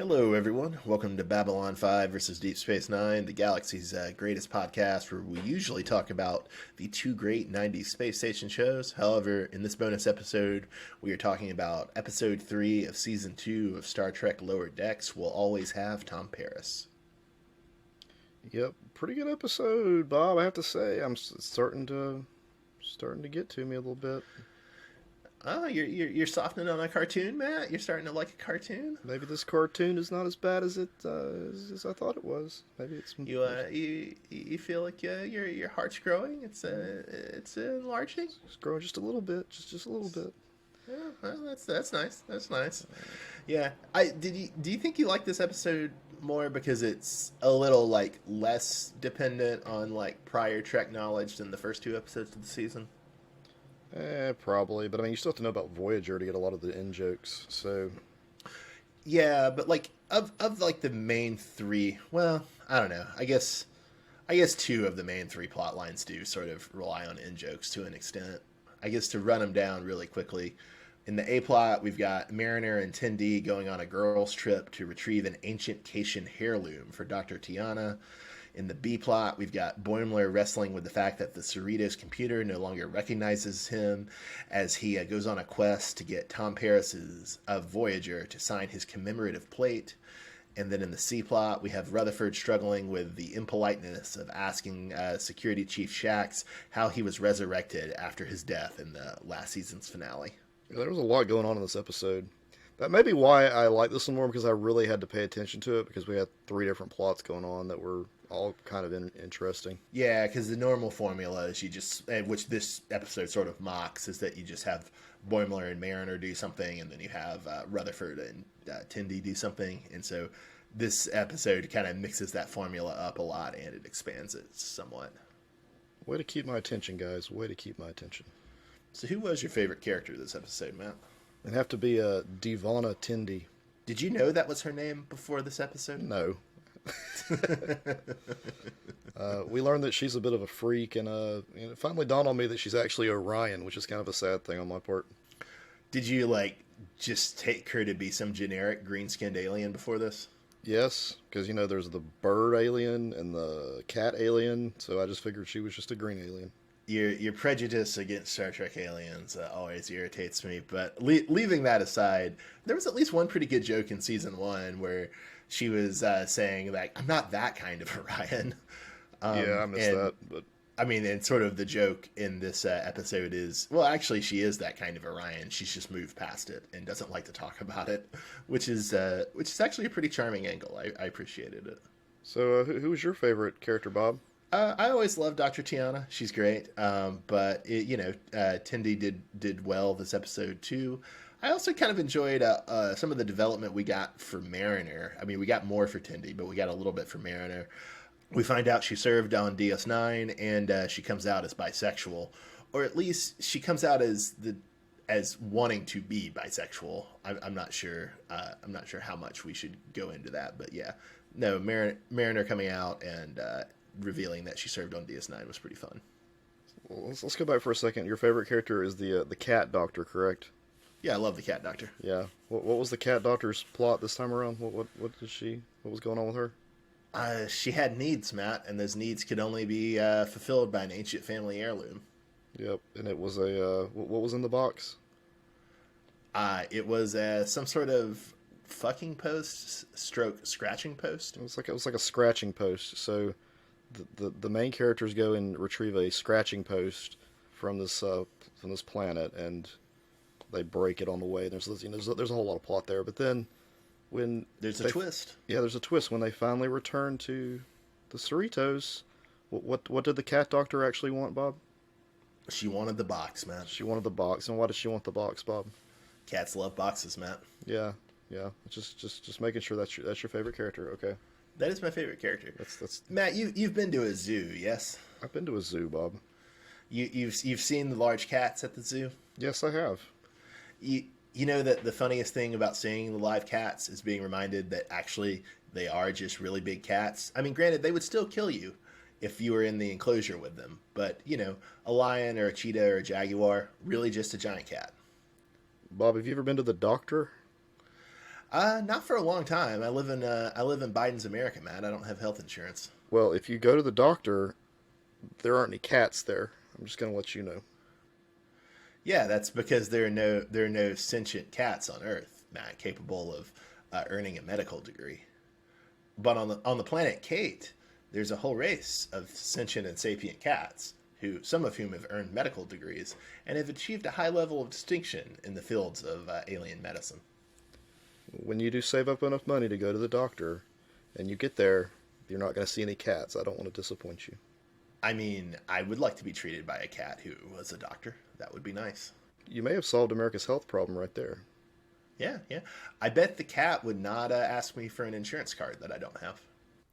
Hello, everyone. Welcome to Babylon 5 versus Deep Space Nine, the galaxy's greatest podcast, where we usually talk about the two great 90s space station shows. However, in this bonus episode, we are talking about episode 3 of season 2 of Star Trek Lower Decks. We'll always have Tom Paris. Yep, pretty good episode, Bob. I have to say, starting to get to me a little bit. Oh, you're softening on a cartoon, Matt? You're starting to like a cartoon? Maybe this cartoon is not as bad as as I thought it was. Maybe it's You feel like your heart's growing? It's enlarging? it's growing just a little bit, just a little bit. Yeah, well, that's nice. That's nice. Yeah, do you think you like this episode more because it's a little like less dependent on like prior Trek knowledge than the first two episodes of the season? Probably, but I mean, you still have to know about Voyager to get a lot of the in jokes. So, Yeah, but like of like the main three, well, I don't know. I guess two of the main three plot lines do sort of rely on in jokes to an extent. I guess to run them down really quickly. In the A plot, we've got Mariner and Tendi going on a girls' trip to retrieve an ancient Cation heirloom for Dr. Tiana. In the B plot, we've got Boimler wrestling with the fact that the Cerritos computer no longer recognizes him as he goes on a quest to get Tom Paris's of Voyager to sign his commemorative plate. And then in the C plot, we have Rutherford struggling with the impoliteness of asking Security Chief Shax how he was resurrected after his death in the last season's finale. yeah, there was a lot going on in this episode. That may be why I like this one more because I really had to pay attention to it because we had three different plots going on that were all kind of interesting. Yeah, because the normal formula is you just, which this episode sort of mocks, is that you just have Boimler and Mariner do something, and then you have Rutherford and Tendi do something. And so this episode kind of mixes that formula up a lot, and it expands it somewhat. Way to keep my attention, guys. Way to keep my attention. So who was your favorite character this episode, Matt? It'd have to be Divana Tendi. Did you know that was her name before this episode? No. We learned that she's a bit of a freak, and it finally dawned on me that she's actually Orion, which is kind of a sad thing on my part. Did you, like, just take her to be some generic green-skinned alien before this? Yes, because, there's the bird alien and the cat alien, so I just figured she was just a green alien. Your prejudice against Star Trek aliens always irritates me, but leaving that aside, there was at least one pretty good joke in season 1 where she was saying, like, I'm not that kind of Orion. Yeah, I missed that, but I mean, and sort of the joke in this episode is, well, actually, she is that kind of Orion. She's just moved past it and doesn't like to talk about it, which is actually a pretty charming angle. I appreciated it. So, who was your favorite character, Bob? I always love Dr. Tiana. She's great. But Tendi did well this episode too. I also kind of enjoyed some of the development we got for Mariner. I mean, we got more for Tendi, but we got a little bit for Mariner. We find out she served on DS9, and she comes out as bisexual, or at least she comes out as wanting to be bisexual. I'm not sure. I'm not sure how much we should go into that, but yeah, no, Mariner coming out and revealing that she served on DS9 was pretty fun. Well, let's go back for a second. Your favorite character is the cat doctor, correct? Yeah, I love the cat doctor. Yeah. What was the cat doctor's plot this time around? What was going on with her? She had needs, Matt, and those needs could only be fulfilled by an ancient family heirloom. Yep, and it was what was in the box? It was some sort of fucking post stroke scratching post. It was like a scratching post. So the main characters go and retrieve a scratching post from this planet, and they break it on the way. There's a whole lot of plot there, but then when there's a twist. Yeah, there's a twist when they finally return to the Cerritos. What did the cat doctor actually want, Bob? She wanted the box, man. She wanted the box, and why does she want the box, Bob? Cats love boxes, Matt. Yeah. Just making sure that's your favorite character. Okay. That is my favorite character. That's Matt. You've been to a zoo, yes? I've been to a zoo, Bob. You've seen the large cats at the zoo? Yes, I have. You know that the funniest thing about seeing the live cats is being reminded that actually they are just really big cats. I mean, granted, they would still kill you if you were in the enclosure with them. But, a lion or a cheetah or a jaguar, really just a giant cat. Bob, have you ever been to the doctor? Not for a long time. I live in Biden's America, man. I don't have health insurance. Well, if you go to the doctor, there aren't any cats there. I'm just gonna let you know. Yeah, that's because there are no sentient cats on Earth, Matt, capable of earning a medical degree. But on the planet Kate, there's a whole race of sentient and sapient cats, who some of whom have earned medical degrees and have achieved a high level of distinction in the fields of alien medicine. When you do save up enough money to go to the doctor, and you get there, you're not gonna see any cats. I don't want to disappoint you. I mean, I would like to be treated by a cat who was a doctor. That would be nice. You may have solved America's health problem right there. Yeah, yeah. I bet the cat would not ask me for an insurance card that I don't have.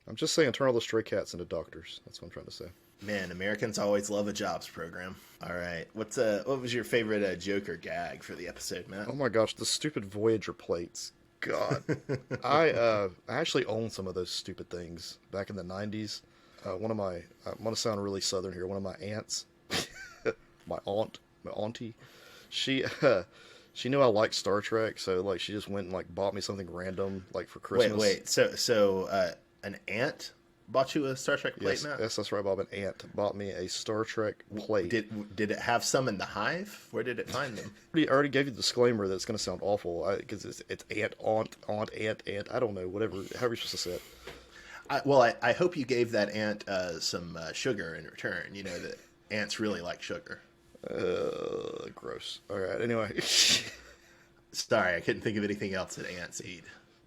I'm just saying, turn all the stray cats into doctors. That's what I'm trying to say. Man, Americans always love a jobs program. All right, what was your favorite Joker gag for the episode, Matt? Oh my gosh, the stupid Voyager plates. God, I actually owned some of those stupid things back in the '90s. One of my, I'm gonna sound really southern here. One of my aunts, my auntie, she she knew I liked Star Trek, so like she just went and like bought me something random like for Christmas. Wait. An aunt bought you a Star Trek plate, Yes, Matt? yes, that's right, Bob. An aunt bought me a Star Trek plate. Did it have some in the hive? Where did it find them? I already gave you the disclaimer that it's going to sound awful because it's aunt. I don't know, whatever, however you're supposed to say it. I hope you gave that ant some sugar in return. You know that ants really like sugar. Gross. All right. Anyway, Sorry, I couldn't think of anything else that ants eat.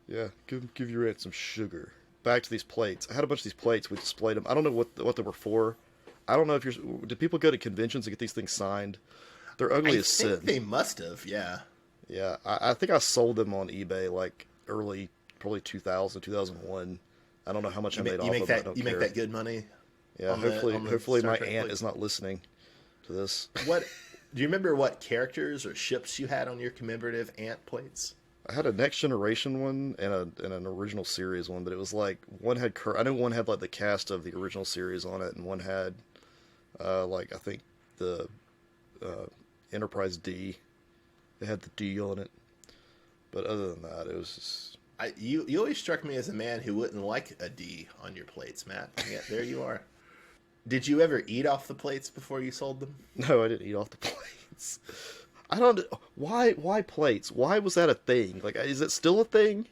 yeah, give your aunt some sugar. Back to these plates. I had a bunch of these plates. We displayed them. I don't know what they were for. I don't know if did people go to conventions to get these things signed? They're ugly as sin. I think they must have. Yeah. Yeah, I think I sold them on eBay like early, probably 2000, 2001. I don't know how much I made off of it. You make that good money. Yeah, on the hopefully Star my Trek aunt plate? is not listening to this. What do you remember? What characters or ships you had on your commemorative ant plates? I had a Next Generation one and an original series one, but it was like I know one had like the cast of the original series on it, and one had like I think the Enterprise D. It had the D on it, but other than that, it was just. You always struck me as a man who wouldn't like a D on your plates, Matt. Yeah, there you are. Did you ever eat off the plates before you sold them? No, I didn't eat off the plates. I don't. Why plates? Why was that a thing? Like, is it still a thing?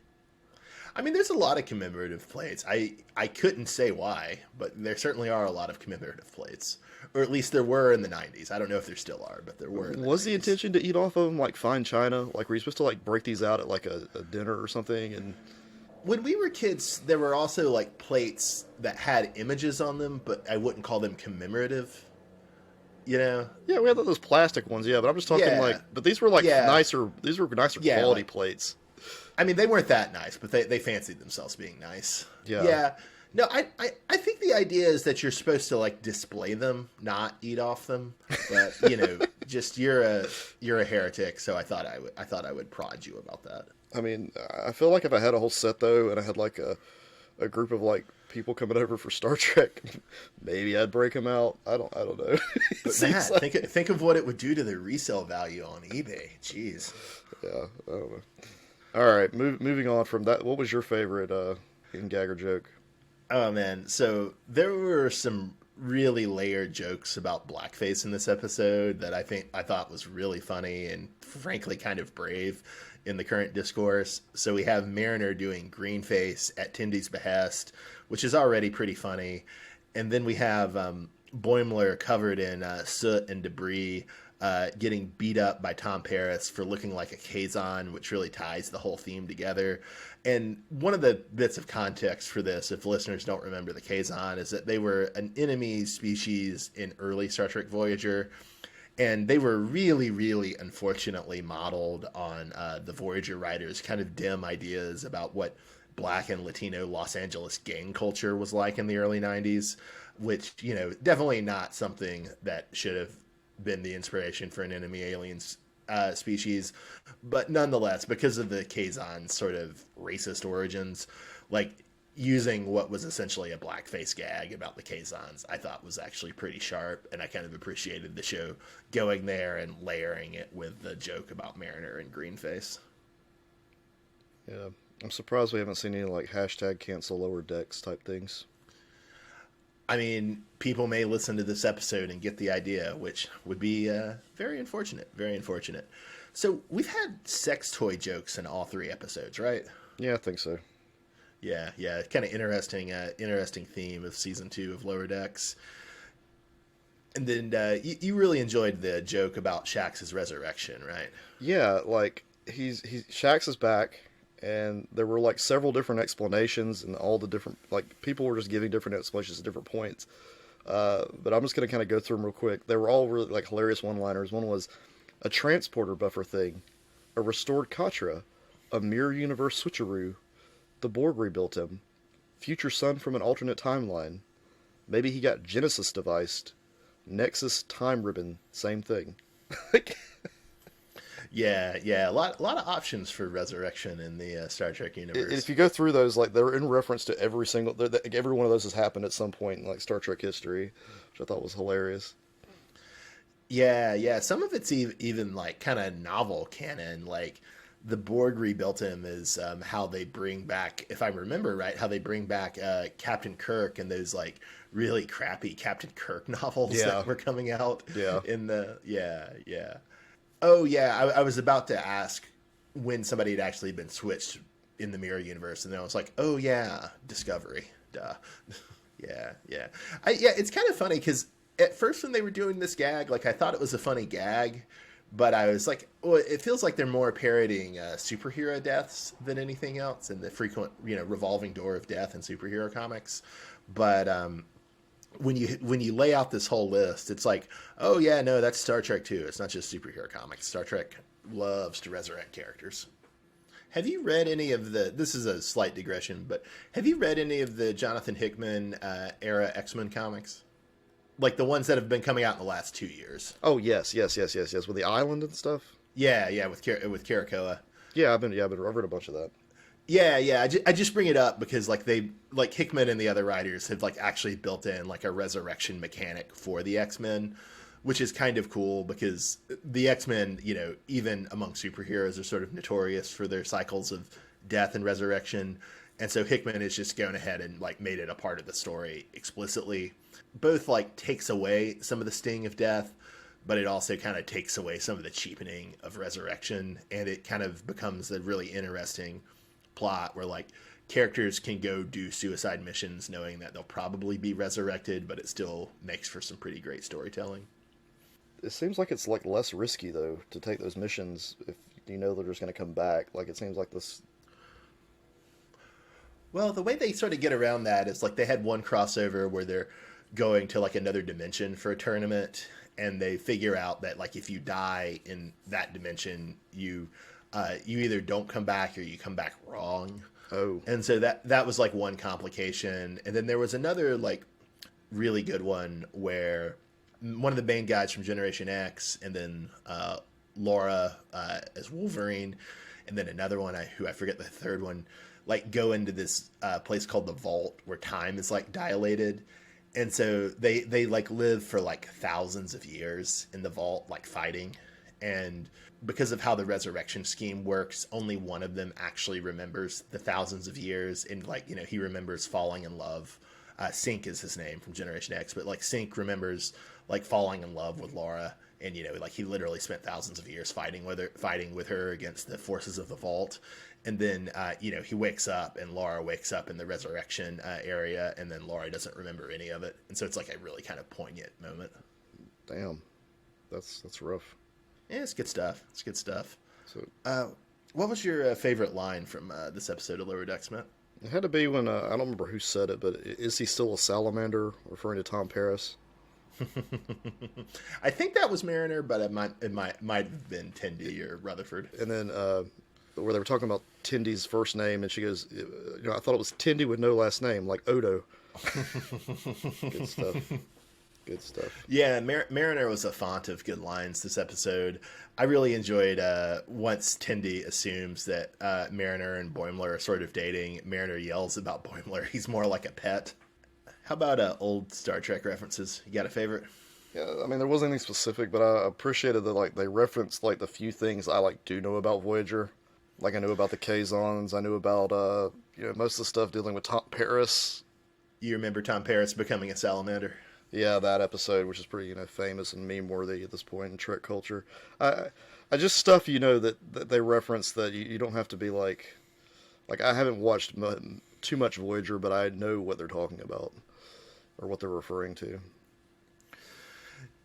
I mean, there's a lot of commemorative plates. I couldn't say why, but there certainly are a lot of commemorative plates. Or at least there were in the 90s. I don't know if there still are, but there were. Was the intention to eat off of them like fine china? Like, were you supposed to like break these out at like a dinner or something? And when we were kids, there were also like plates that had images on them, but I wouldn't call them commemorative. You know? yeah, we had those plastic ones. Yeah, but I'm just talking Yeah. like. But these were like Yeah. nicer. These were nicer Yeah, quality like- plates. I mean, they weren't that nice, but they fancied themselves being nice. Yeah. Yeah. No, I think the idea is that you're supposed to like display them, not eat off them. But you know, just you're a heretic, so I thought I would prod you about that. I mean, I feel like if I had a whole set though, and I had like a group of like people coming over for Star Trek, maybe I'd break them out. I don't know. It But seems Matt, like- think of what it would do to the resale value on eBay. Jeez. Yeah, I don't know. All right, moving on from that. What was your favorite in-gagger joke? Oh man, so there were some really layered jokes about blackface in this episode that I thought was really funny and frankly kind of brave in the current discourse. So we have Mariner doing greenface at Tindy's behest, which is already pretty funny, and then we have Boimler covered in soot and debris, getting beat up by Tom Paris for looking like a Kazon, which really ties the whole theme together. And one of the bits of context for this, if listeners don't remember the Kazon, is that they were an enemy species in early Star Trek Voyager, and they were really, really unfortunately modeled on the Voyager writers' kind of dim ideas about what Black and Latino Los Angeles gang culture was like in the early 90s, which, you know, definitely not something that should have been the inspiration for an enemy aliens species, but nonetheless, because of the Kazon's sort of racist origins, like using what was essentially a blackface gag about the Kazons, I thought was actually pretty sharp, and I kind of appreciated the show going there and layering it with the joke about Mariner and Greenface. Yeah, I'm surprised we haven't seen any like hashtag cancel lower decks type things. I mean, people may listen to this episode and get the idea, which would be very unfortunate. Very unfortunate. So we've had sex toy jokes in all three episodes, right? Yeah, I think so. Yeah, yeah. Kind of interesting, interesting theme of season 2 of Lower Decks. And then you really enjoyed the joke about Shax's resurrection, right? Yeah, like he's Shax is back, and there were like several different explanations, and all the different like people were just giving different explanations at different points. But I'm just gonna kind of go through them real quick. They were all really like hilarious one-liners. One was a transporter buffer thing, a restored Katra, a mirror universe switcheroo, the Borg rebuilt him, future son from an alternate timeline. Maybe he got Genesis deviced. Nexus time ribbon, same thing. Yeah, yeah. A lot of options for resurrection in the Star Trek If universe. you go through those, like they're in reference to every single, every one of those has happened at some point in like Star Trek history, which I thought was hilarious. Yeah, yeah. Some of it's even like kind of novel canon. Like the Borg rebuilt him is how they bring back, if I remember right, how they bring back Captain Kirk and those like really crappy Captain Kirk novels Yeah, that were coming out yeah. in the yeah, yeah. Oh yeah, I was about to ask when somebody had actually been switched in the mirror universe, and then I was like, oh yeah, Discovery, duh. Yeah, yeah. Yeah, it's kind of funny because at first when they were doing this gag, like I thought it was a funny gag, but I was like, well, it feels like they're more parodying superhero deaths than anything else, and the frequent, revolving door of death in superhero comics. But when you lay out this whole list, it's like, oh yeah, no, that's Star Trek too. It's not just superhero comics. Star Trek loves to resurrect characters. Have you read any of the? This is a slight digression, but have you read any of the Jonathan Hickman era X-Men comics? Like the ones that have been coming out in the last 2 years. Oh yes, yes, yes, yes, yes. With the island and stuff. Yeah, yeah, with Karakoa. Yeah, I've read a bunch of that. Yeah, yeah. I just bring it up because like Hickman and the other writers have like actually built in like a resurrection mechanic for the X-Men, which is kind of cool because the X-Men, even among superheroes, are sort of notorious for their cycles of death and resurrection. And so Hickman has just gone ahead and like made it a part of the story explicitly. Both like takes away some of the sting of death, but it also kind of takes away some of the cheapening of resurrection, and it kind of becomes a really interesting plot where like characters can go do suicide missions knowing that they'll probably be resurrected, but it still makes for some pretty great storytelling. It seems like it's like less risky though to take those missions if you know they're just going to come back. Like it seems like this. Well, the way they sort of get around that is like they had one crossover where they're going to like another dimension for a tournament, and they figure out that like if you die in that dimension, you either don't come back or you come back wrong. Oh, And so that was like one complication, and then there was another like really good one where one of the main guys from Generation X, and then Laura as Wolverine, and then another one who I forget the third one, like go into this place called the Vault where time is like dilated, and so they like live for like thousands of years in the Vault, like fighting, and because of how the resurrection scheme works, only one of them actually remembers the thousands of years, and like he remembers falling in love. Sync is his name from Generation X, but like Sync remembers like falling in love with Laura, and like he literally spent thousands of years fighting with her against the forces of the Vault, and then he wakes up and Laura wakes up in the resurrection area, and then Laura doesn't remember any of it, and so it's like a really kind of poignant moment. damn, that's rough. Yeah, it's good stuff. It's good stuff. So What was your favorite line from this episode of Lower Decks, Matt? it had to be when I don't remember who said it, but is he still a salamander? Referring to Tom Paris. I think that was Mariner, but it might have been Tendi or Rutherford. And then where they were talking about Tindy's first name, and she goes, I thought it was Tindy with no last name, like Odo. Good stuff. Good stuff. Yeah, Mariner was a font of good lines this episode. I really enjoyed once Tendi assumes that Mariner and Boimler are sort of dating. Mariner yells about Boimler. He's more like a pet. How about old Star Trek references? You got a favorite? Yeah, I mean there wasn't anything specific, but I appreciated that like they referenced like the few things I like do know about Voyager. Like I knew about the Kazons, I knew about most of the stuff dealing with Tom Paris. You remember Tom Paris becoming a salamander? Yeah, that episode, which is pretty famous and meme worthy at this point in Trek culture. I I just stuff that they reference that you don't have to be like I haven't watched too much Voyager, but I know what they're talking about or what they're referring to.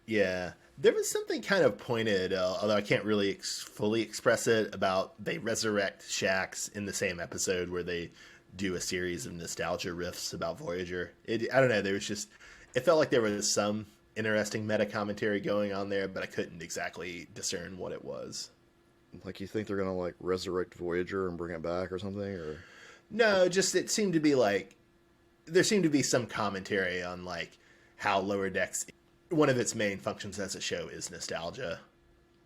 Yeah, there was something kind of pointed, although I can't really fully express it, about they resurrect Shax in the same episode where they do a series of nostalgia riffs about Voyager. I don't know. There was just it felt like there was some interesting meta commentary going on there, but I couldn't exactly discern what it was. Like you think they're gonna like resurrect Voyager and bring it back or something, or No, just it seemed to be like there seemed to be some commentary on like how Lower Decks one of its main functions as a show is nostalgia.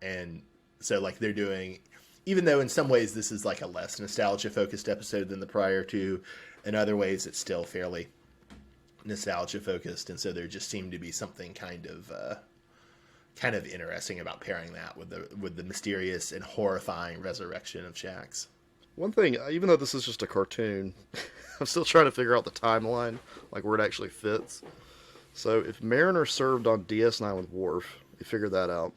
And so like they're doing even though in some ways this is like a less nostalgia focused episode than the prior two, in other ways it's still fairly nostalgia focused, and so there just seemed to be something kind of interesting about pairing that with the mysterious and horrifying resurrection of Shax. one thing. Even though this is just a cartoon, I'm still trying to figure out the timeline, like where it actually fits. So if Mariner served on DS9 with Worf, you figure that out.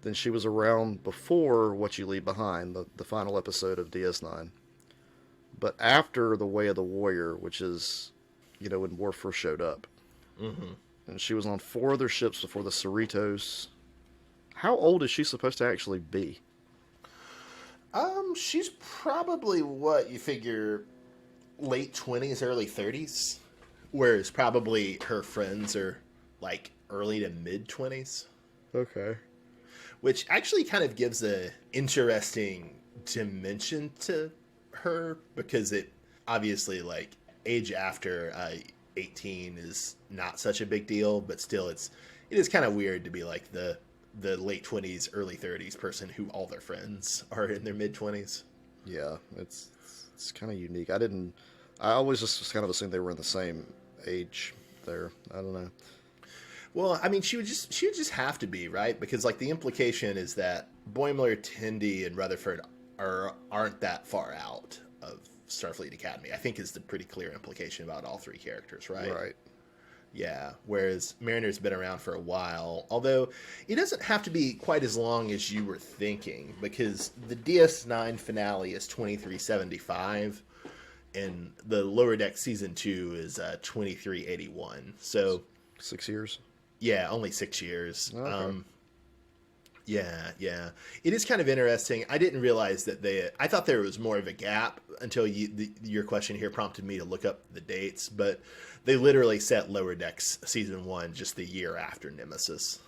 Then she was around before What You Leave Behind, the final episode of DS9. But after The Way of the Warrior, which is, when Worf first showed up. Mm-hmm. And she was on 4 other ships before the Cerritos. How old is she supposed to actually be? She's probably what you figure late 20s, early 30s, whereas probably her friends are like early to mid 20s, Okay. which actually kind of gives a interesting dimension to her because it obviously like age after 18 is not such a big deal, but still it is kind of weird to be like the late 20s, early 30s person who all their friends are in their mid 20s. Yeah, it's kind of unique. I always just kind of assumed they were in the same age there. I don't know. Well, I mean, she would just have to be, right? Because like the implication is that Boimler, Tendi, and Rutherford aren't that far out of Starfleet Academy. I think is the pretty clear implication about all 3 characters, right? Right. Yeah. Whereas Mariner's been around for a while, although it doesn't have to be quite as long as you were thinking, because the DS9 finale is 2375, and the Lower Deck season 2 is 2381. So 6 years. yeah, only 6 years. Okay. Yeah. It is kind of interesting. I didn't realize that I thought there was more of a gap until your question here prompted me to look up the dates, but they literally set Lower Decks season 1 just the year after Nemesis.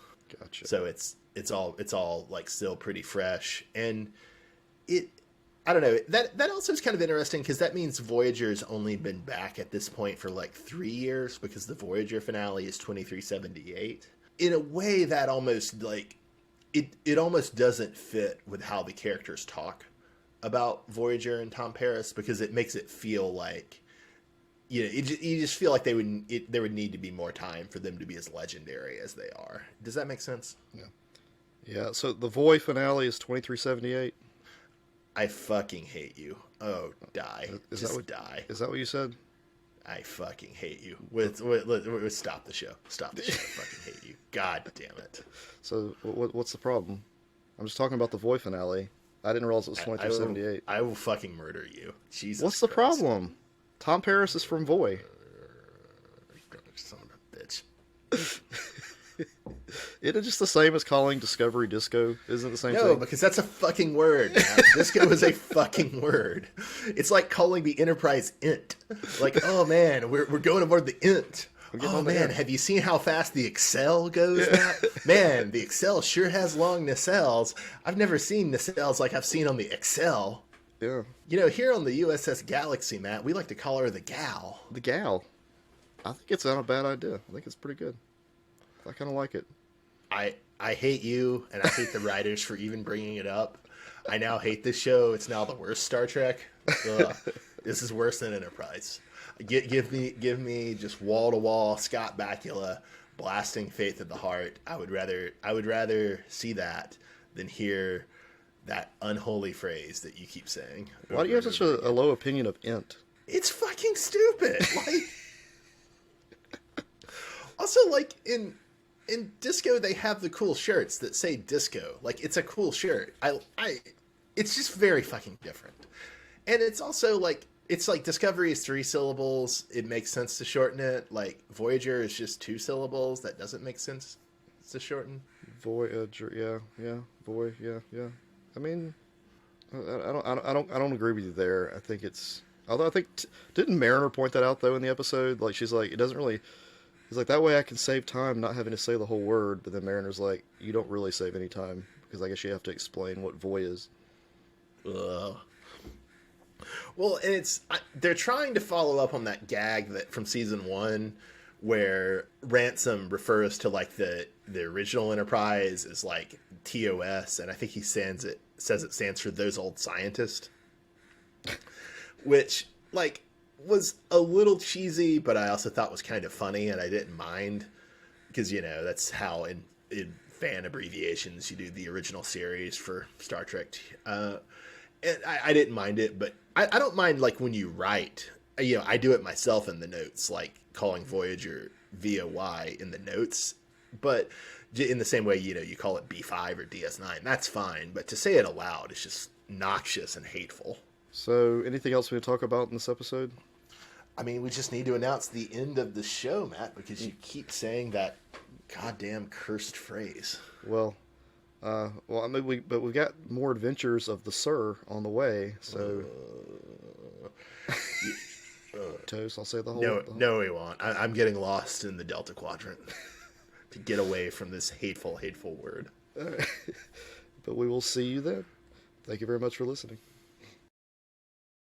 Gotcha. So it's all like still pretty fresh, and I don't know, that also is kind of interesting because that means Voyager's only been back at this point for like 3 years, because the Voyager finale is 2378. In a way that almost like it almost doesn't fit with how the characters talk about Voyager and Tom Paris, because it makes it feel like you just feel like there would need to be more time for them to be as legendary as they are. Does that make sense? Yeah. So the Voy finale is 2378. I fucking hate you. Oh, die. Die. Is that what you said? I fucking hate you. Stop the show. Stop the show. I fucking hate you. God damn it. So what's the problem? I'm just talking about the Voy finale. I didn't realize it was 2378. I will fucking murder you. Jesus What's the Christ. problem? Tom Paris is from Voy. Son of a bitch. Isn't it just the same as calling Discovery Disco? Isn't it the same No, thing? because that's a fucking word, man. Disco is a fucking word. It's like calling the Enterprise Int. Like, oh man, we're going aboard the Int. Oh man, have you seen how fast the Excel goes now? Man, the Excel sure has long nacelles. I've never seen nacelles like I've seen on the Excel. Yeah. Here on the USS Galaxy, Matt, we like to call her the Gal. The Gal. I think it's not a bad idea. I think it's pretty good. I kind of like it. I hate you, and I hate the writers for even bringing it up. I now hate this show. It's now the worst Star Trek. Ugh. This is worse than Enterprise. Give me just wall to wall Scott Bakula blasting Faith at the Heart. I would rather see that than hear That unholy phrase that you keep saying. Why do you have such a low opinion of Int? It's fucking stupid. Like, also, like in disco, they have the cool shirts that say disco. Like, it's a cool shirt. It's just very fucking different. And it's also like, it's like Discovery is 3 syllables. It makes sense to shorten it. Like Voyager is just 2 syllables. That doesn't make sense to shorten. Voyager, yeah, yeah. I mean, I don't agree with you there. I think it's. Although I think didn't Mariner point that out though in the episode? Like she's like, it doesn't really. He's like, that way I can save time not having to say the whole word. But then Mariner's like, you don't really save any time because I guess you have to explain what voy is. Ugh. Well, and they're trying to follow up on that gag that from season 1 where Ransom refers to like the original Enterprise as like TOS, and I think he says it stands for those old scientists, which like was a little cheesy, but I also thought was kind of funny, and I didn't mind because that's how in fan abbreviations you do the original series for Star Trek. And I didn't mind it, but I don't mind like when you write. I do it myself in the notes, like calling Voyager VOY in the notes. But in the same way, you call it B5 or DS9, that's fine. But to say it aloud is just noxious and hateful. So, anything else we need to talk about in this episode? I mean, we just need to announce the end of the show, Matt, because you keep saying that goddamn cursed phrase. Well, I mean, we've got more adventures of the Sir on the way, so. Toast, I'll say the whole. No, we won't. I'm getting lost in the Delta Quadrant to get away from this hateful word. But we will see you then. Thank you very much for listening.